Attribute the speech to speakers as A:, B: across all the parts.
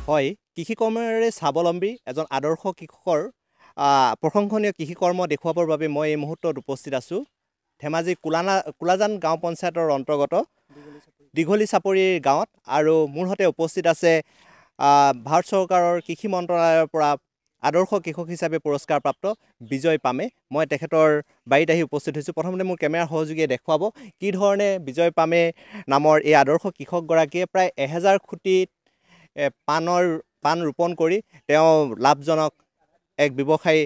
A: হয়, কৃষি কৰ্মৰে স্বাৱলম্বী এজন আদৰ্শ কৃষকৰ প্ৰশংসনীয় কৃষি কৰ্ম দেখুৱাবৰ বাবে মই এই মুহূৰ্তত উপস্থিত আছোঁ। ধেমাজি কোলাজান গাঁও পঞ্চায়তৰ অন্তৰ্গত দীঘলী চাপৰিৰ গাঁৱত আৰু মোৰ সৈতে উপস্থিত আছে ভাৰত চৰকাৰৰ কৃষি মন্ত্ৰালয়ৰ পৰা আদৰ্শ কৃষক হিচাপে পুৰস্কাৰপ্ৰাপ্ত বিজয় পামে। মই তেখেতৰ বাৰীত আহি উপস্থিত হৈছোঁ। প্ৰথমতে মোৰ কেমেৰাৰ সহযোগীয়ে দেখুৱাব কি ধৰণে বিজয় পামে নামৰ এই আদৰ্শ কৃষকগৰাকীয়ে প্ৰায় 1000 খুঁটিত পাণ ৰোপণ কৰি তেওঁ লাভজনক এক ব্যৱসায়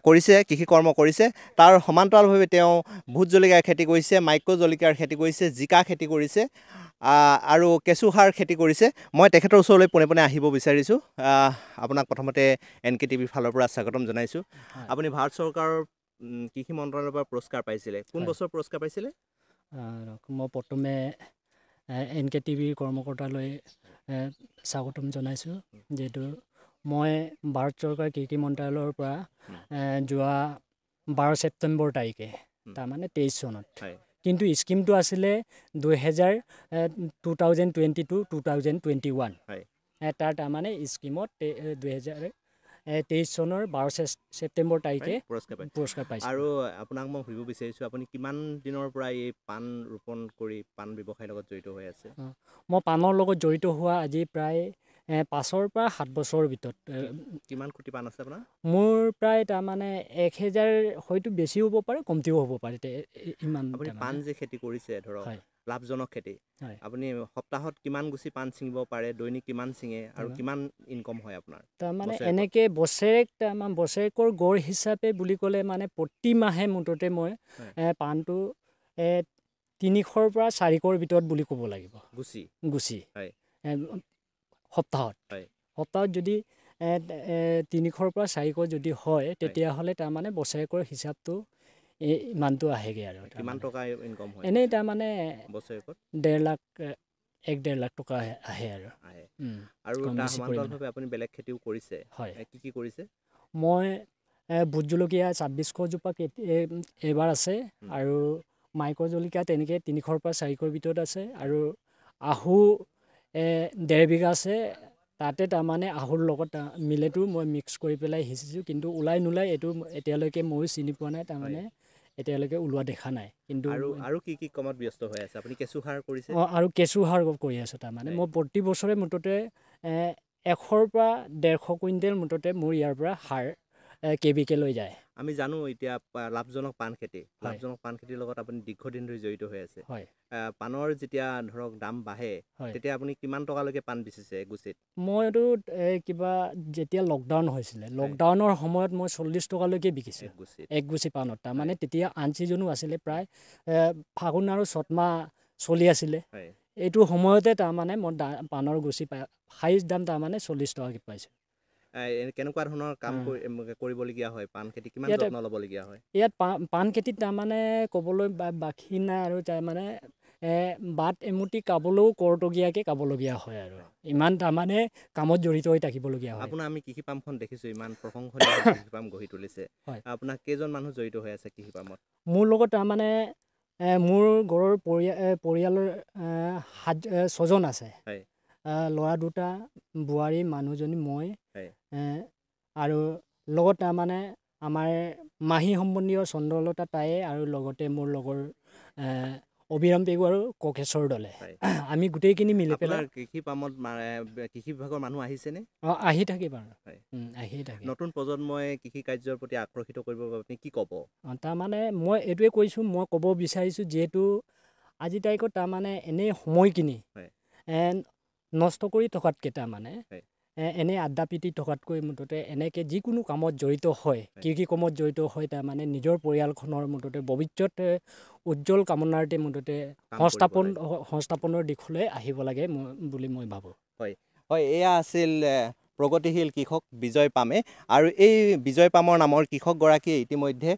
A: কৰিছে, কৃষি কৰ্ম কৰিছে। তাৰ সমান্তৰালভাৱে তেওঁ ভোট জলকীয়াৰ খেতি কৰিছে, মাইক্ৰ' জলকীয়াৰ খেতি কৰিছে, জিকা খেতি কৰিছে আৰু কেঁচুসাৰ খেতি কৰিছে। মই তেখেতৰ ওচৰলৈ পোনে পোনে আহিব বিচাৰিছোঁ। আপোনাক প্ৰথমতে NKTVৰ ফালৰ পৰা স্বাগতম জনাইছোঁ। আপুনি ভাৰত চৰকাৰৰ কৃষি মন্ত্ৰালয়ৰ পৰা পুৰস্কাৰ পাইছিলে। কোন বছৰ পুৰস্কাৰ পাইছিলে?
B: মই প্ৰথমে NKTVৰ কৰ্মকৰ্তালৈ স্বাগতম জনাইছোঁ, যিহেতু মই ভাৰত চৰকাৰ কৃষি মন্ত্ৰালয়ৰ পৰা যোৱা 12 ছেপ্টেম্বৰ তাৰিখে তাৰমানে 23 চনত, কিন্তু স্কিমটো আছিলে 2022-2021 তাৰ তাৰমানে স্কিমত 2023 চনৰ 12 ছেপ্টেম্বৰ তাৰিখে পুৰস্কাৰ পাইছে।
A: আৰু আপোনাক মই সুধিব বিচাৰিছোঁ, আপুনি কিমান দিনৰ পৰা এই পাণ ৰোপণ কৰি পাণ ব্যৱসায়ৰ লগত জড়িত হৈ আছে?
B: মই পাণৰ লগত জড়িত হোৱা আজি প্ৰায় 5 পৰা 7 বছৰৰ ভিতৰত।
A: কিমান খুঁটি পাণ আছে আপোনাৰ?
B: মোৰ প্ৰায় তাৰমানে 1000, হয়তো বেছিও হ'ব পাৰে, কমতিও হ'ব পাৰে। ইমান
A: আপুনি পাণ যে খেতি কৰিছে, ধৰক লাভজনক খেতি, আপুনি সপ্তাহত কিমান গুছি পাণ ছিঙিব পাৰে, দৈনিক কিমান ছিঙে আৰু কিমান ইনকম হয় আপোনাৰ?
B: তাৰমানে এনেকৈ বছৰেকৰ গড় হিচাপে বুলি ক'লে মানে প্ৰতি মাহে মুঠতে মই পাণটো 300ৰ পৰা 400ৰ ভিতৰত বুলি ক'ব লাগিব। গুছি সপ্তাহত যদি 300ৰ পৰা 400 যদি হয়, তেতিয়াহ'লে তাৰমানে বছৰেকৰ হিচাপটো ইমানটো আহেগৈ আৰু।
A: কিমান টকা ইনকম হয়
B: এনেই তাৰমানে
A: বছৰেকত?
B: 1.5 লাখ টকা আহে আৰু।
A: আৰু তাৰ সমান্তৰালভাৱে আপুনি বেলেগ খেতিও কৰিছে? কি কি কৰিছে?
B: মই ভোট জলকীয়া 2600 জোপা এইবাৰ আছে, আৰু মাইক্ৰ' জলকীয়া তেনেকৈ 300ৰ পৰা 400ৰ ভিতৰত আছে, আৰু আহু 1.5 বিঘা আছে। তাতে তাৰমানে আহুৰ লগত মিলেটো মই মিক্স কৰি পেলাই সিঁচিছোঁ, কিন্তু ওলাই নোলাই এইটো এতিয়ালৈকে ময়ো চিনি পোৱা নাই, তাৰমানে এতিয়ালৈকে ওলোৱা দেখা নাই। কিন্তু
A: আৰু কি কি কামত ব্যস্ত হৈ আছে আপুনি? কেঁচুসাৰ কৰিছে?
B: আৰু কেঁচুসাৰ কৰি আছোঁ। তাৰমানে মই প্ৰতি বছৰে মুঠতে 100ৰ পৰা 150 কুইণ্টেল মুঠতে মোৰ ইয়াৰ পৰা সাৰ KVK লৈ যায়।
A: আমি জানো এতিয়া লাভজনক পাণ খেতিৰ লগত আপুনি দীৰ্ঘদিন ধৰি জড়িত হৈ আছে। পাণৰ যেতিয়া ধৰক দাম বাঢ়ে, তেতিয়া আপুনি কিমান টকালৈকে পাণ বেচিছে গুছিত?
B: মইতো যেতিয়া লকডাউন হৈছিলে, লকডাউনৰ সময়ত মই 40 টকালৈকে বিকিছোঁ এক গুছি পাণত। তাৰমানে তেতিয়া আনচিজনো আছিলে, প্ৰায় ফাগুন আৰু চ'ত মাহ চলি আছিলে। এইটো সময়তে তাৰমানে মই পাণৰ গুছি হাইষ্ট দাম তাৰমানে 40 টকাকৈ পাইছোঁ।
A: কেনেকুৱা ধৰণৰ কাম কৰিবলগীয়া হয়? পাণ খেতি কিমান যত্ন ল'বলগীয়া হয়?
B: ইয়াত পাণ খেতিত তাৰমানে ক'বলৈ বাকী নাই, আৰু তাৰমানে বাট এমুঠি কাবলৈও কৰতগীয়াকৈ কাবলগীয়া হয়, আৰু ইমান তাৰমানে কামত জড়িত হৈ থাকিবলগীয়া হয়।
A: আপোনাৰ আমি কৃষি পামখন দেখিছোঁ, ইমান প্ৰশংসনীয় কৃষি পাম গঢ়ি তুলিছে। আপোনাৰ কেইজন মানুহ জড়িত হৈ আছে কৃষি পামত?
B: মোৰ লগত তাৰমানে মোৰ ঘৰৰ পৰিয়ালৰ 6জন আছে। ল'ৰা 2টা, বোৱাৰী, মানুহজনী, মই, আৰু লগত তাৰমানে আমাৰ মাহী সম্বন্ধীয় চন্দ্ৰলতা তায়ে, আৰু লগতে মোৰ লগৰ অবিৰাম পেগু আৰু কোকেশ্বৰ দলে, আমি গোটেইখিনি মিলি পেলাই।
A: কৃষি পামত কৃষি বিভাগৰ মানুহ আহিছেনে?
B: আহি থাকে বাৰু, আহিয়ে থাকে।
A: নতুন প্ৰজন্মই কৃষি কাৰ্যৰ প্ৰতি আকৰ্ষিত কৰিব বাবে আপুনি কি ক'ব?
B: তাৰমানে মই এইটোৱে কৈছোঁ, মই ক'ব বিচাৰিছোঁ, যিহেতু আজিৰ তাৰিখত তাৰমানে এনেই সময়খিনি নষ্ট কৰি থকাতকৈ তাৰমানে এনেই আড্ডা পিটি থকাতকৈ মুঠতে এনেকৈ যিকোনো কামত জড়িত হয়, কৃষি কামত জড়িত হয়, তাৰমানে নিজৰ পৰিয়ালখনৰ মুঠতে ভৱিষ্যত উজ্জ্বল কামনাৰ্থে মুঠতে সংস্থাপনৰ দিশলৈ আহিব লাগে বুলি মই ভাবোঁ।
A: হয়, এয়া আছিল প্ৰগতিশীল কৃষক বিজয় পামে। আৰু এই বিজয় পামৰ নামৰ কৃষকগৰাকীয়ে ইতিমধ্যে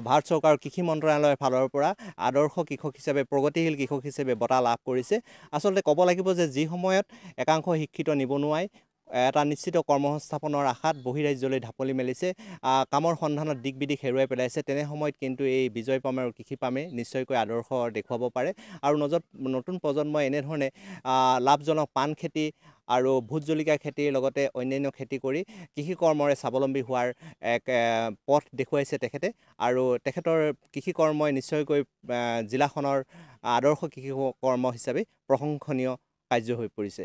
A: ভাৰত চৰকাৰৰ কৃষি মন্ত্ৰালয়ৰ ফালৰ পৰা আদৰ্শ কৃষক হিচাপে, প্ৰগতিশীল কৃষক হিচাপে বঁটা লাভ কৰিছে। আচলতে ক'ব লাগিব যে যি সময়ত একাংশ শিক্ষিত নিবনুৱাই এটা নিশ্চিত কৰ্মসংস্থাপনৰ আশাত বহিৰাজ্যলৈ ঢাপলি মেলিছে, কামৰ সন্ধানত দিক বিদিক হেৰুৱাই পেলাইছে। তেনে সময়ত কিন্তু এই বিজয় পাম আৰু কৃষি পামে নিশ্চয়কৈ আদৰ্শ দেখুৱাব পাৰে আৰু নতুন প্ৰজন্মই এনেধৰণে লাভজনক পাণ খেতি আৰু ভোট জলকীয়া খেতিৰ লগতে অন্যান্য খেতি কৰি কৃষি কৰ্মৰে স্বাৱলম্বী হোৱাৰ এক পথ দেখুৱাইছে তেখেতে আৰু তেখেতৰ কৃষি কৰ্মই নিশ্চয়কৈ জিলাখনৰ আদৰ্শ কৃষি কৰ্ম হিচাপে প্ৰশংসনীয় কাৰ্য হৈ পৰিছে।